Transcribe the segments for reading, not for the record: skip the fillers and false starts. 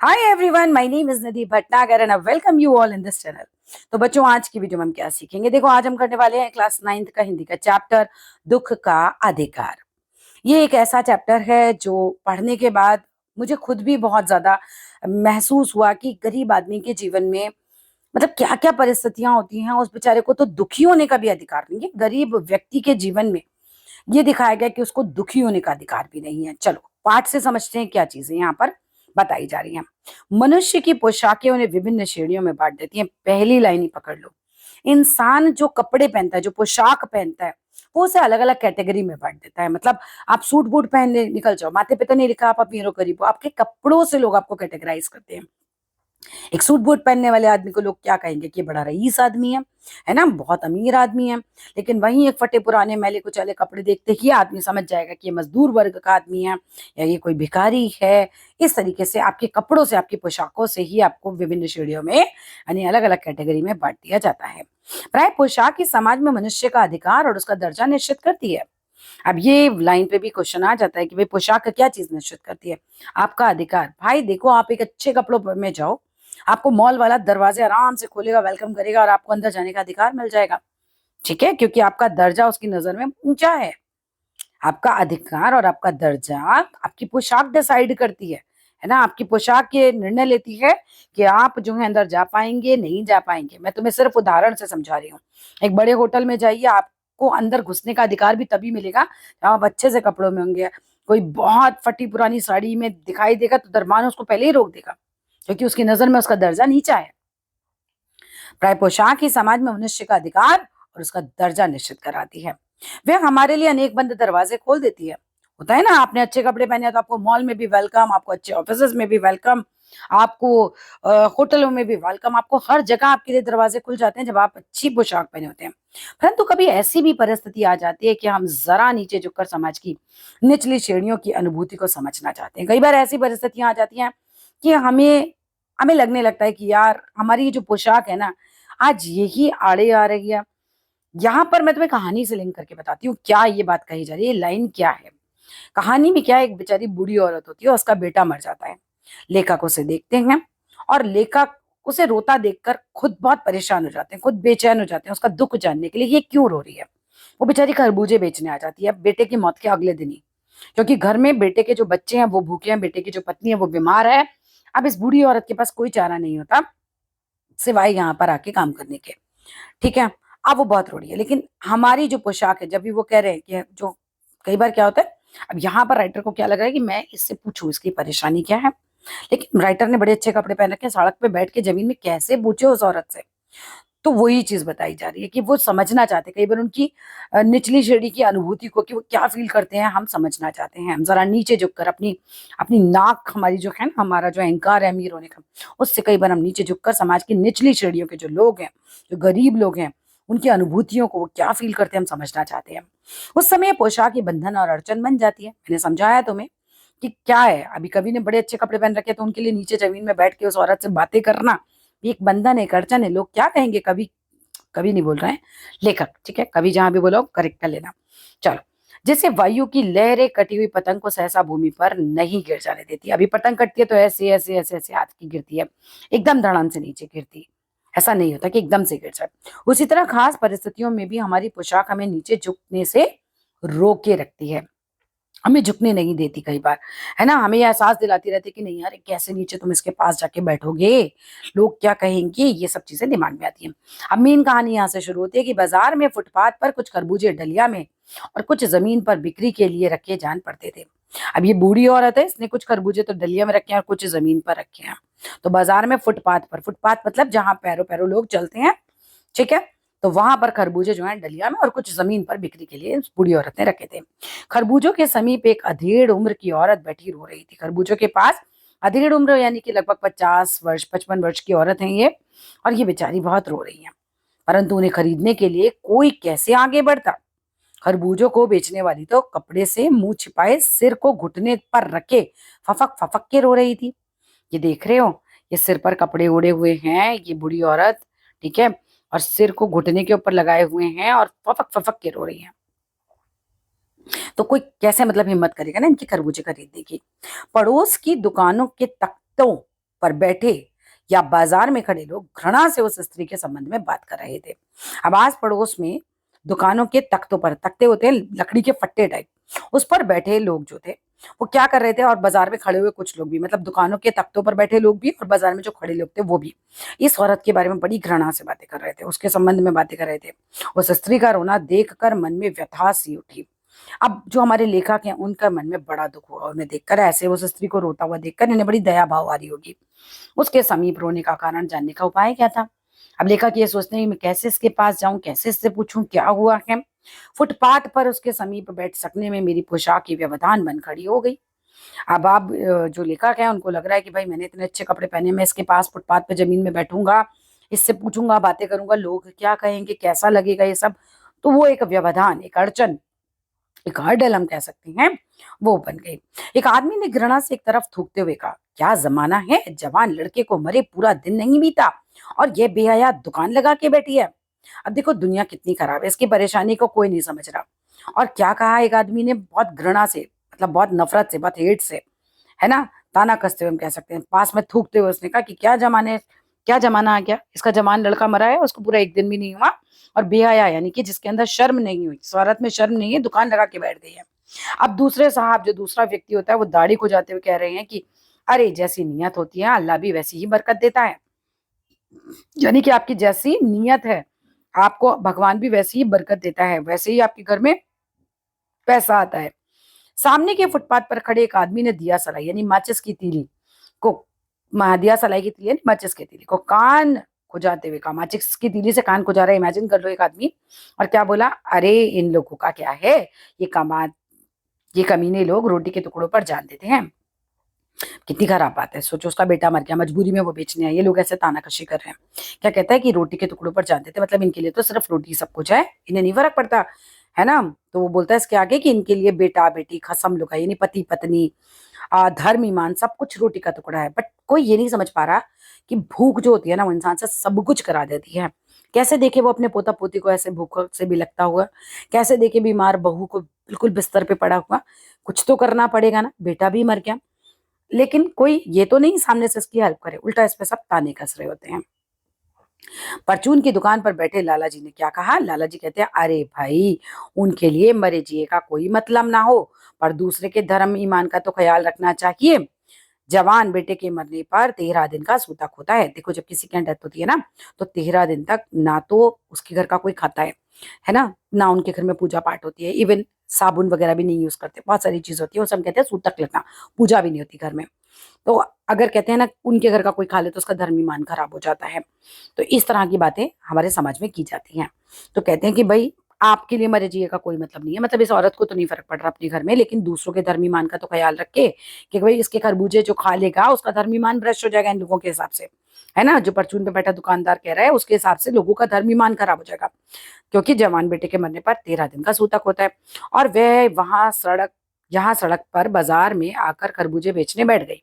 Hi everyone, my name is Nidhi Bhatnagar and I welcome you all in this channel. तो बच्चों, आज की video में हम क्या सीखेंगे? देखो, आज हम करने वाले हैं क्लास 9th का हिंदी का चैप्टर दुख का अधिकार। ये एक ऐसा चैप्टर है जो पढ़ने के बाद मुझे खुद भी बहुत ज्यादा महसूस हुआ कि गरीब आदमी के जीवन में मतलब क्या क्या परिस्थितियां होती हैं। उस बेचारे को तो दुखी होने का भी अधिकार नहीं है। गरीब व्यक्ति के जीवन में ये दिखाया गया कि उसको दुखी होने का अधिकार भी नहीं है। चलो पाठ से समझते हैं क्या चीजें यहाँ पर बताई जा रही हैं। मनुष्य की पोशाकें उन्हें विभिन्न श्रेणियों में बांट देती हैं। पहली लाइन ही पकड़ लो। इंसान जो कपड़े पहनता है, जो पोशाक पहनता है, वो उसे अलग अलग कैटेगरी में बांट देता है। मतलब आप सूट बूट पहन निकल जाओ, माथे पे तो नहीं लिखा आप अमीर हो गरीब हो, आपके कपड़ों से लोग आपको कैटेगराइज करते हैं। एक सूट बूट पहनने वाले आदमी को लोग क्या कहेंगे कि ये बड़ा रईस आदमी है ना, बहुत अमीर आदमी है। लेकिन वहीं एक फटे पुराने मैले कुचैले कपड़े देखते ही आदमी समझ जाएगा कि ये मजदूर वर्ग का आदमी है या ये कोई भिखारी है। इस तरीके से आपके कपड़ों से, आपकी पोशाकों से ही आपको विभिन्न श्रेणियों में यानी अलग अलग कैटेगरी में बांट दिया जाता है। प्राय पोशाक इस समाज में मनुष्य का अधिकार और उसका दर्जा निश्चित करती है। अब ये लाइन पे भी क्वेश्चन आ जाता है कि भाई पोशाक का क्या चीज निश्चित करती है? आपका अधिकार। भाई देखो, आप एक अच्छे कपड़ों में जाओ, आपको मॉल वाला दरवाजे आराम से खोलेगा, वेलकम करेगा और आपको अंदर जाने का अधिकार मिल जाएगा। ठीक है, क्योंकि आपका दर्जा उसकी नजर में ऊंचा है। आपका अधिकार और आपका दर्जा आपकी पोशाक डिसाइड करती है ना। आपकी पोशाक ये निर्णय लेती है कि आप जो है अंदर जा पाएंगे नहीं जा पाएंगे। मैं तुम्हें सिर्फ उदाहरण से समझा रही हूँ। एक बड़े होटल में जाइए, आपको अंदर घुसने का अधिकार भी तभी मिलेगा जब आप अच्छे से कपड़ों में होंगे। कोई बहुत फटी पुरानी साड़ी में दिखाई देगा तो दरबान उसको पहले ही रोक देगा, क्योंकि उसकी नजर में उसका दर्जा नीचा है। प्राय पोशाक ही समाज में मनुष्य का अधिकार और उसका दर्जा निश्चित कराती है। वह हमारे लिए अनेक बंद दरवाजे खोल देती है। होता है ना, आपने अच्छे कपड़े पहने हैं तो आपको मॉल में भी वेलकम, आपको अच्छे ऑफिस में भी वेलकम, आपको होटलों में भी वेलकम, आपको हर जगह आपके लिए दरवाजे खुल जाते हैं जब आप अच्छी पोशाक पहने होते हैं। परंतु कभी ऐसी भी परिस्थिति आ जाती है कि हम जरा नीचे झुककर समाज की निचली श्रेणियों की अनुभूति को समझना चाहते हैं। कई बार ऐसी परिस्थितियां आ जाती हैं कि हमें हमें लगने लगता है कि यार हमारी ये जो पोशाक है ना, आज यही आड़े आ रही है। यहाँ पर मैं तुम्हें कहानी से लिंक करके बताती हूँ क्या ये बात कही जा रही है, लाइन क्या है। कहानी में क्या है, एक बेचारी बूढ़ी औरत होती है, उसका बेटा मर जाता है। लेखक उसे देखते हैं और लेखक उसे रोता देखकर खुद बहुत परेशान हो जाते हैं, खुद बेचैन हो जाते हैं उसका दुख जानने के लिए ये क्यों रो रही है। वो बेचारी खरबूजे बेचने आ जाती है बेटे की मौत के अगले दिन ही, क्योंकि घर में बेटे के जो बच्चे हैं वो भूखे हैं, बेटे की जो पत्नी है वो बीमार है। अब इस बूढ़ी औरत के पास कोई चारा नहीं होता सिवाय यहाँ पर आके काम करने के। ठीक है, अब वो बहुत रो रही है। लेकिन हमारी जो पोशाक है, जब भी वो कह रहे हैं कि जो कई बार क्या होता है, अब यहाँ पर राइटर को क्या लग रहा है कि मैं इससे पूछूं इसकी परेशानी क्या है। लेकिन राइटर ने बड़े अच्छे कपड़े पहन रखे हैं, सड़क पे बैठ के जमीन में कैसे पूछे उस औरत से। तो वही चीज बताई जा रही है कि वो समझना चाहते हैं, कई बार उनकी निचली श्रेणी की अनुभूति को कि वो क्या फील करते हैं हम समझना चाहते हैं। हम जरा नीचे झुककर अपनी अपनी नाक, हमारी जो है ना, हमारा जो अहंकार है अमीर होने का, उससे कई बार हम नीचे झुककर समाज की निचली श्रेणियों के जो लोग हैं, जो गरीब लोग हैं, उनकी अनुभूतियों को वो क्या फील करते हैं हम समझना चाहते हैं। उस समय पोशाक की बंधन और अड़चन बन जाती है। मैंने समझाया तुम्हें कि क्या है। अभी कवि ने बड़े अच्छे कपड़े पहन रखे तो उनके लिए नीचे जमीन में बैठ के उस औरत से बातें करना ये एक बंधन है, एक अड़चन है। लोग क्या कहेंगे, कवि कवि नहीं बोल रहे हैं, लेखक। ठीक है, कवि जहां भी बोलो करेक्ट कर लेना। चलो, जैसे वायु की लहरें कटी हुई पतंग को सहसा भूमि पर नहीं गिर जाने देती। अभी पतंग कटती है तो ऐसे ऐसे ऐसे ऐसे हाथ की गिरती है, एकदम धड़ाम से नीचे गिरती। ऐसा नहीं होता कि एकदम से गिर जाए। उसी तरह खास परिस्थितियों में भी हमारी पोशाक हमें नीचे झुकने से रोके रखती है, हमें झुकने नहीं देती कई बार, है ना। हमें ये एहसास दिलाती रहती है कि नहीं यार कैसे नीचे तुम इसके पास जाके बैठोगे, लोग क्या कहेंगे, ये सब चीजें दिमाग में आती हैं। अब मेन कहानी यहाँ से शुरू होती है कि बाजार में फुटपाथ पर कुछ खरबूजे डलिया में और कुछ जमीन पर बिक्री के लिए रखे जान पड़ते थे। अब ये बूढ़ी औरत है, इसने कुछ खरबूजे तो डलिया में रखे हैं और कुछ जमीन पर रखे हैं। तो बाजार में फुटपाथ पर, फुटपाथ मतलब जहां पैरों पैरों लोग चलते हैं, ठीक है, तो वहां पर खरबूजे जो है डलिया में और कुछ जमीन पर बिक्री के लिए उस बूढ़ी औरत ने रखे थे। खरबूजों के समीप एक अधेड़ उम्र की औरत बैठी रो रही थी। खरबूजों के पास अधेड़ उम्र यानी कि लगभग 50 वर्ष 55 वर्ष की औरत है ये, और ये बेचारी बहुत रो रही है। परंतु उन्हें खरीदने के लिए कोई कैसे आगे बढ़ता। खरबूजों को बेचने वाली तो कपड़े से मुंह छिपाए सिर को घुटने पर रखे फफक फफक के रो रही थी। ये देख रहे हो, ये सिर पर कपड़े ओढ़े हुए हैं ये बूढ़ी औरत, ठीक है, और सिर को घुटने के ऊपर लगाए हुए हैं और फफक फफक के रो रही है। तो कोई कैसे मतलब हिम्मत करेगा ना इनकी खरबूजे खरीदने की। पड़ोस की दुकानों के तख्तों पर बैठे या बाजार में खड़े लोग घृणा से उस स्त्री के संबंध में बात कर रहे थे। अब आस पड़ोस में दुकानों के तख्तों पर, तख्ते होते हैं लकड़ी के फट्टे टाइप, उस पर बैठे लोग जो थे वो क्या कर रहे थे, और बाजार में खड़े हुए कुछ लोग भी, मतलब दुकानों के तख्तों पर बैठे लोग भी और बाजार में जो खड़े लोग थे वो भी इस औरत के बारे में बड़ी घृणा से बातें कर रहे थे, उसके संबंध में बातें कर रहे थे। उस स्त्री का रोना देखकर मन में व्यथा सी उठी। अब जो हमारे लेखक हैं उनका मन में बड़ा दुख हुआ, उन्हें देखकर, ऐसे उस स्त्री को रोता हुआ देखकर इन्हें बड़ी दया भाव आ रही होगी। उसके समीप रोने का कारण जानने का उपाय क्या था? अब लेखक ये सोचते हैं मैं कैसे इसके पास जाऊं, कैसे इससे पूछूं क्या हुआ है। फुटपाथ पर उसके समीप बैठ सकने में मेरी पोशाक की व्यवधान बन खड़ी हो गई। अब आप जो लेखक है उनको लग रहा है कि भाई मैंने इतने अच्छे कपड़े पहने, मैं इसके पास फुटपाथ पे जमीन में बैठूंगा, इससे पूछूंगा, बातें करूंगा, लोग क्या कहेंगे, कैसा लगेगा ये सब। तो वो एक व्यवधान, एक अड़चन, एक हर्डल हम कह सकते हैं, वो बन गई। एक आदमी ने घृणा से एक तरफ थूकते हुए कहा, क्या जमाना है, जवान लड़के को मरे पूरा दिन नहीं बीता और ये बेहया दुकान लगा के बैठी है। अब देखो दुनिया कितनी खराब है, इसकी परेशानी को कोई नहीं समझ रहा। और क्या कहा एक आदमी ने, बहुत घृणा से, मतलब बहुत नफरत से, बहुत हेट से, है ना, ताना कसते हुए हम कह सकते हैं, पास में थूकते हुए उसने कहा कि क्या जमाना आ गया, इसका जवान लड़का मरा है, उसको पूरा एक दिन भी नहीं हुआ, और बेहया यानी कि जिसके अंदर शर्म नहीं हुई, इस औरत में शर्म नहीं है, दुकान लगा के बैठ गई है। अब दूसरे साहब, जो दूसरा व्यक्ति होता है, वो दाढ़ी को जाते हुए कह रहे हैं कि अरे जैसी नियत होती है अल्लाह भी वैसी ही बरकत देता है। यानी कि आपकी जैसी नियत है आपको भगवान भी वैसी ही बरकत देता है, वैसे ही आपके घर में पैसा आता है। सामने के फुटपाथ पर खड़े एक आदमी ने दिया सलाई यानी माचिस की तीली को, दिया सलाई की तीली यानी माचिस की तीली को कान खुजाते हुए कहा, माचिस की तीली से कान खुजा रहा है, इमेजिन कर लो एक आदमी। और क्या बोला, अरे इन लोगों का क्या है, ये कमा ये कमीने लोग रोटी के टुकड़ों पर जान देते हैं। कितनी खराब बात है, सोचो उसका बेटा मर गया, मजबूरी में वो बेचने आए, ये लोग ऐसे तानाकशी कर रहे हैं। क्या कहता है कि रोटी के टुकड़ों पर जान देते, मतलब इनके लिए तो सिर्फ रोटी सब कुछ है, इन्हें नहीं फर्क पड़ता, है ना। तो वो बोलता है इसके आगे कि इनके लिए बेटा बेटी खसम लुगाई यानी पति पत्नी, धर्म ईमान सब कुछ रोटी का टुकड़ा है। बट कोई ये नहीं समझ पा रहा कि भूख जो होती है ना वो इंसान से सब कुछ करा देती है। कैसे देखे वो अपने पोता पोती को ऐसे भूख से भी लगता हुआ, कैसे देखे बीमार बहू को बिल्कुल बिस्तर पे पड़ा हुआ, कुछ तो करना पड़ेगा ना, बेटा भी मर गया। लेकिन कोई ये तो नहीं सामने से इसकी हेल्प करे, उल्टा इस पे सब ताने कस रहे होते हैं। परचून की दुकान पर बैठे लाला जी ने क्या कहा, लाला जी कहते हैं अरे भाई उनके लिए मरे जिए का कोई मतलब ना हो, पर दूसरे के धर्म ईमान का तो ख्याल रखना चाहिए। जवान बेटे के मरने पर 13 दिन का सूतक होता है। देखो जब किसी की डेथ होती है ना तो 13 दिन तक ना तो उसके घर का कोई खाता है ना, ना उनके घर में पूजा पाठ होती है, इवन साबुन वगैरह भी नहीं यूज करते, बहुत सारी चीज होती है, वो सब कहते हैं सूतक लगना, पूजा भी नहीं होती घर में। तो अगर कहते हैं ना उनके घर का कोई खा ले तो उसका धर्म ईमान खराब हो जाता है। तो इस तरह की बातें हमारे समाज में की जाती हैं। तो कहते हैं कि भाई आपके लिए मरे जिए का कोई मतलब नहीं है, मतलब इस औरत को तो नहीं फर्क पड़ रहा अपने घर में, लेकिन दूसरों के धर्म ईमान का तो ख्याल रखे कि भाई इसके खरबूजे जो खा लेगा उसका धर्म ईमान भ्रष्ट हो जाएगा इन लोगों के हिसाब से, है ना। जो परचून पे बैठा दुकानदार कह रहा है उसके हिसाब से लोगों का धर्म ईमान खराब हो जाएगा, क्योंकि जवान बेटे के मरने पर 13 दिन का सूतक होता है। और वह यहाँ सड़क पर बाजार में आकर खरबूजे बेचने बैठ गई,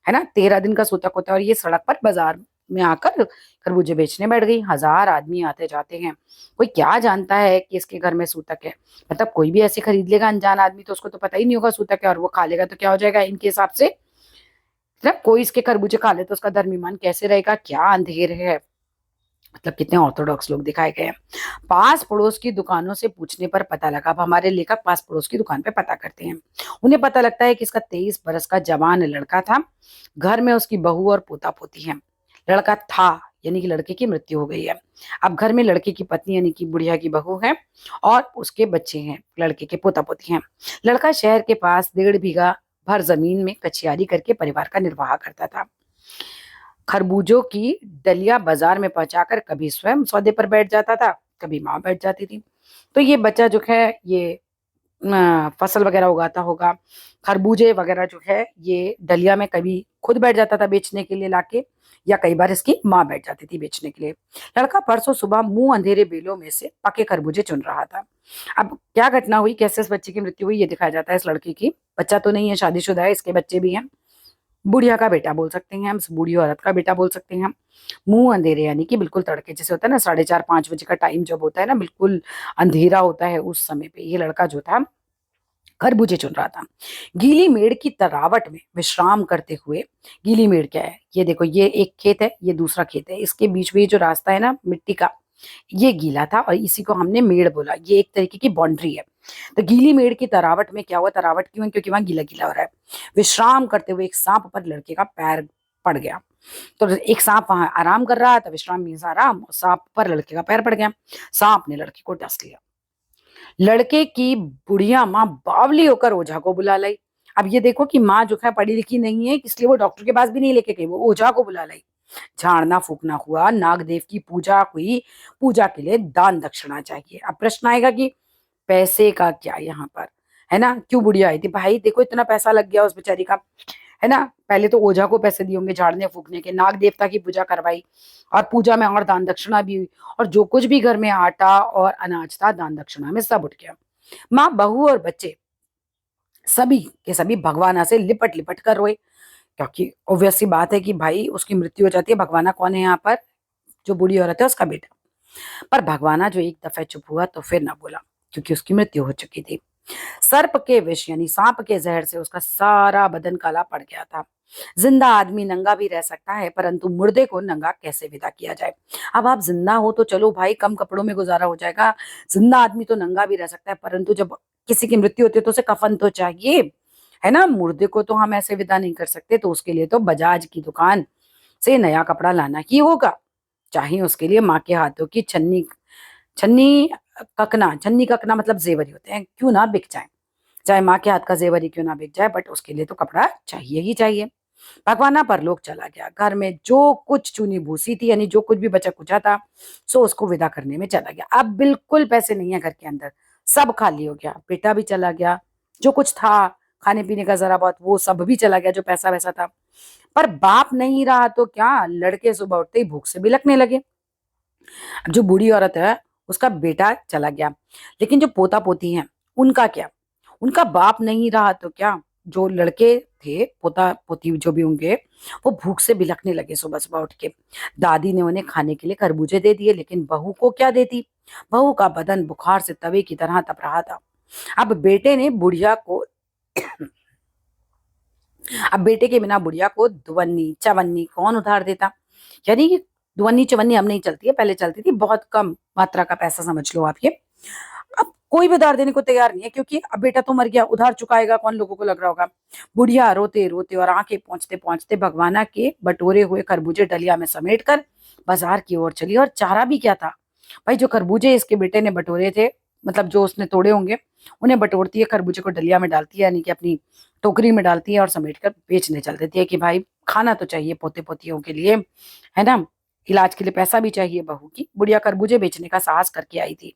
है ना। 13 दिन का सूतक होता है और ये सड़क पर बाजार में आकर खरबूजे बेचने बैठ गई। 1000 आदमी आते जाते हैं, कोई क्या जानता है कि इसके घर में सूतक है, मतलब कोई भी ऐसे खरीद लेगा अनजान आदमी तो उसको तो पता ही नहीं होगा सूतक है, और वो खा लेगा तो क्या हो जाएगा इनके हिसाब से, मतलब कोई इसके खरबूजे खा ले तो उसका धर्म ईमान कैसे रहेगा, क्या अंधेर है, मतलब कितने ऑर्थोडॉक्स लोग दिखाए गए हैं। पास पड़ोस की दुकानों से पूछने पर पता लगा, अब हमारे लेखक पास पड़ोस की दुकान पे पता करते हैं, उन्हें पता लगता है कि इसका 23 बरस का जवान लड़का था, घर में उसकी बहू और पोता पोती है। लड़का था यानी कि लड़के की मृत्यु हो गई है। अब घर में लड़के की पत्नी यानी कि बुढ़िया की बहू है और उसके बच्चे हैं, लड़के के पोता पोती हैं। लड़का शहर के पास 1.5 बीघा भर जमीन में कचियारी करके परिवार का निर्वाह करता था। खरबूजों की डलिया बाजार में पहुंचाकर कभी स्वयं सौदे पर बैठ जाता था, कभी माँ बैठ जाती थी। तो ये बच्चा जो है ये फसल वगैरह उगाता होगा, खरबूजे वगैरह जो है ये डलिया में कभी खुद बैठ जाता था बेचने के लिए लाके, या कई बार इसकी माँ बैठ जाती थी बेचने के लिए। लड़का परसों सुबह मुंह अंधेरे बेलों में से पके खरबूजे चुन रहा था। अब क्या घटना हुई, कैसे इस बच्चे की मृत्यु हुई ये दिखाया जाता है इस लड़की की। बच्चा तो नहीं है, शादीशुदा है, इसके बच्चे भी हैं, बुढ़िया का बेटा बोल सकते हैं हम, बूढ़ी औरत का बेटा बोल सकते हैं हम। मुंह अंधेरे यानी कि बिल्कुल तड़के, जैसे होता है ना 4:30-5 बजे का टाइम जब होता है ना, बिल्कुल अंधेरा होता है, उस समय पे ये लड़का जो था खरबूजे चुन रहा था। गीली मेड़ की तरावट में विश्राम करते हुए, गीली मेड़ क्या है? ये देखो, ये एक खेत है, ये दूसरा खेत है। इसके बीच में ये जो रास्ता है ना मिट्टी का, ये गीला था और इसी को हमने मेड़ बोला। ये एक तरीके की बाउंड्री है। तो गीली मेड़ की तरावट में क्या हुआ? तरावट क्यों है? क्योंकि वहां गीला-गीला हो रहा है। विश्राम करते हुए एक साँप पर लड़के का पैर पड़ गया। तो एक सांप वहां आराम कर रहा था, विश्राम मीन्स आराम, सांप पर लड़के का पैर पड़ गया। सांप ने लड़के को डस लिया। लड़के की बुढ़िया माँ बावली होकर ओझा को बुला लाई। अब ये देखो कि माँ जो है पढ़ी लिखी नहीं है, इसलिए वो डॉक्टर के पास भी नहीं लेके गई, वो ओझा को बुला लाई। झाड़ना फूकना हुआ, नागदेव की पूजा हुई। पूजा के लिए दान दक्षिणा चाहिए। अब प्रश्न आएगा कि पैसे का क्या यहाँ पर, है ना? क्यों बुढ़िया आई थी? भाई देखो, इतना पैसा लग गया उस बेचारी का, है ना? पहले तो ओझा को पैसे दिए होंगे झाड़ने फूकने के, नाग देवता की पूजा करवाई और पूजा में और दान दक्षिणा भी हुई, और जो कुछ भी घर में आटा और अनाज था दान दक्षिणा में सब उठ गया। माँ, बहू और बच्चे सभी के सभी भगवाना से लिपट लिपट कर रोए, क्योंकि ऑब्वियस सी बात है कि भाई उसकी मृत्यु हो जाती है। भगवाना कौन है यहाँ पर? जो बूढ़ी औरत है उसका बेटा। पर भगवाना जो एक दफे चुप हुआ तो फिर ना बोला, क्योंकि उसकी मृत्यु हो चुकी थी। सर्प के विष यानी सांप के जहर से उसका सारा बदन काला पड़ गया था। जिंदा आदमी नंगा भी रह सकता है, परंतु मुर्दे को नंगा कैसे विदा किया जाए? अब आप जिंदा हो तो चलो भाई, कम कपड़ों में गुजारा हो जाएगा। जिंदा आदमी तो नंगा भी रह सकता है, परंतु जब किसी की मृत्यु होती है तो उसे कफन तो चाहिए, है ना? मुर्दे को तो हम ऐसे विदा नहीं कर सकते, तो उसके लिए तो बजाज की दुकान से नया कपड़ा लाना ही होगा। चाहे उसके लिए माँ के हाथों की छन्नी छन्नी छन्नी ककना मतलब जेवर ही होते हैं, क्यों ना बिक जाए। चाहे माँ के हाथ का जेवर ही क्यों ना बिक जाए, बट उसके लिए तो कपड़ा चाहिए ही चाहिए। भगवाना परलोक चला गया। घर में जो कुछ चूनी भूसी थी, यानी जो कुछ भी बचा कुचा था, सो उसको विदा करने में चला गया। अब बिल्कुल पैसे नहीं है घर के अंदर, सब खाली हो गया। बेटा भी चला गया, जो कुछ था खाने पीने का जरा बहुत वो सब भी चला गया, जो पैसा वैसा था। पर बाप नहीं रहा तो क्या, लड़के सुबह उठते ही भूख से बिलखने लगे। अब जो बूढ़ी औरत है उसका बेटा चला गया, लेकिन जो पोता पोती हैं उनका क्या? उनका बाप नहीं रहा तो क्या, जो लड़के थे पोता पोती जो भी होंगे, वो भूख से बिलखने लगे सुबह सुबह उठ के। दादी ने उन्हें खाने के लिए खरबूजे दे दिए, लेकिन बहू को क्या देती? बहू का बदन बुखार से तवे की तरह तप रहा था। अब बेटे ने बुढ़िया को अब बेटे के बिना बुढ़िया को दुवन्नी चवन्नी कौन उधार देता? यानी कि दुवन्नी चवन्नी अब नहीं चलती है, पहले चलती थी। बहुत कम मात्रा का पैसा समझ लो आप ये। अब कोई भी उधार देने को तैयार नहीं है, क्योंकि अब बेटा तो मर गया, उधार चुकाएगा कौन, लोगों को लग रहा होगा। बुढ़िया रोते रोते और आंखें पहुंचते पहुंचते भगवाना के बटोरे हुए खरबूजे डलिया में समेट कर बाजार की ओर चली। और चारा भी क्या था भाई, जो खरबूजे इसके बेटे ने बटोरे थे, मतलब जो उसने तोड़े होंगे, उन्हें बटोरती है, खरबूजे को डलिया में डालती है, यानी कि अपनी टोकरी में डालती है और समेट कर बेचने चल देती है कि भाई खाना तो चाहिए पोते पोतियों के लिए, है ना? इलाज के लिए पैसा भी चाहिए बहू की। बुढ़िया खरबूजे बेचने का साहस करके आई थी,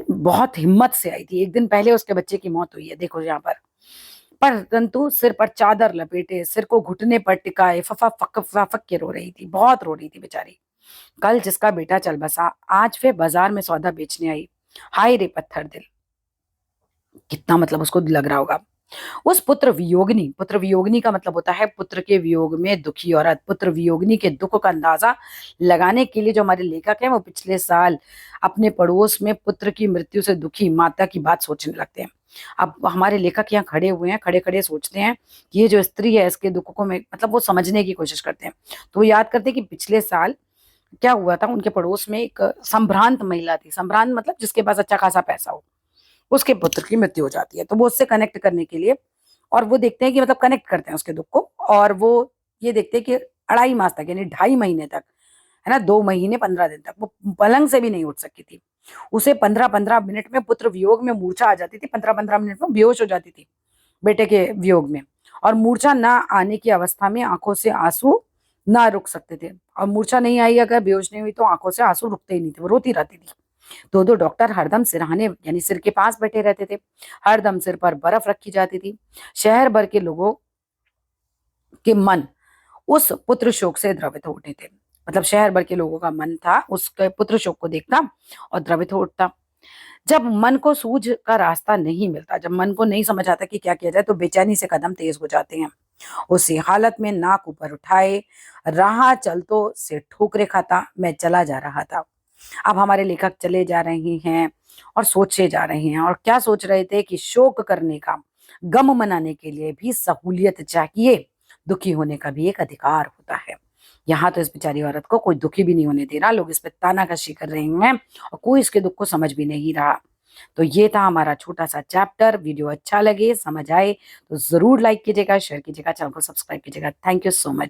बहुत हिम्मत से आई थी। एक दिन पहले उसके बच्चे की मौत हुई है, देखो यहाँ पर। परंतु सिर पर चादर लपेटे, सिर को घुटने पर टिकाए फफा फक फक के रो रही थी, बहुत रो रही थी बेचारी। कल जिसका बेटा चल बसा, आज वे बाजार में सौदा बेचने आई। हाय रे पत्थर दिल, कितना मतलब उसको लग रहा होगा। उस पुत्र वियोगिनी का मतलब होता है पुत्र के वियोग में दुखी औरत। पुत्र वियोगिनी के दुख का अंदाजा लगाने के लिए जो हमारे लेखक हैं, वो पिछले साल अपने पड़ोस में पुत्र की मृत्यु से दुखी माता की बात सोचने लगते हैं। अब हमारे लेखक यहाँ खड़े हुए हैं, खड़े खड़े सोचते हैं कि ये जो स्त्री है इसके दुख को में मतलब वो समझने की कोशिश करते हैं। तो वो याद करते हैं कि पिछले साल क्या हुआ था। उनके पड़ोस में एक संभ्रांत महिला थी। संभ्रांत मतलब जिसके पास अच्छा खासा पैसा हो, उसके पुत्र की मृत्यु हो जाती है। तो वो उससे कनेक्ट करने के लिए, और वो देखते हैं कि मतलब कनेक्ट करते हैं उसके दुख को, और वो ये देखते हैं कि 2.5 मास तक यानी 2.5 महीने तक, है ना, 2 महीने 15 दिन तक वो पलंग से भी नहीं उठ सकी थी। उसे 15-15 मिनट में पुत्र वियोग में मूर्छा आ जाती थी, 15-15 मिनट में बेहोश हो जाती थी बेटे के वियोग में। और मूर्छा ना आने की अवस्था में आंखों से आंसू ना रुक सकते थे, और मूर्छा नहीं आई, अगर बेहोश नहीं हुई तो आंखों से आंसू रुकते ही नहीं थे, वो रोती रहती थी। दो दो डॉक्टर हरदम सिरहाने यानी सिर के पास बैठे रहते थे। हरदम सिर पर बर्फ रखी जाती थी। शहर भर के लोगों के मन उस पुत्र शोक से द्रवित हो उठे थे। मतलब शहर भर के लोगों का मन था उसके पुत्र शोक को देखता और द्रवित हो उठता। जब मन को सूझ का रास्ता नहीं मिलता, जब मन को नहीं समझ आता कि क्या किया जाए, तो बेचैनी से कदम तेज हो जाते हैं। उसी हालत में नाक ऊपर उठाए राह चलतों से ठोकरे खाता मैं चला जा रहा था। अब हमारे लेखक चले जा रहे हैं और सोचे जा रहे हैं। और क्या सोच रहे थे कि शोक करने का, गम मनाने के लिए भी सहूलियत चाहिए, दुखी होने का भी एक अधिकार होता है। यहाँ तो इस बेचारी औरत को कोई दुखी भी नहीं होने दे रहा, लोग इस पे तानाकशी कर रहे हैं और कोई इसके दुख को समझ भी नहीं रहा। तो ये था हमारा छोटा सा चैप्टर। वीडियो अच्छा लगे, समझ आए तो जरूर लाइक कीजिएगा, शेयर कीजिएगा, चैनल को सब्सक्राइब कीजिएगा। Thank you so much.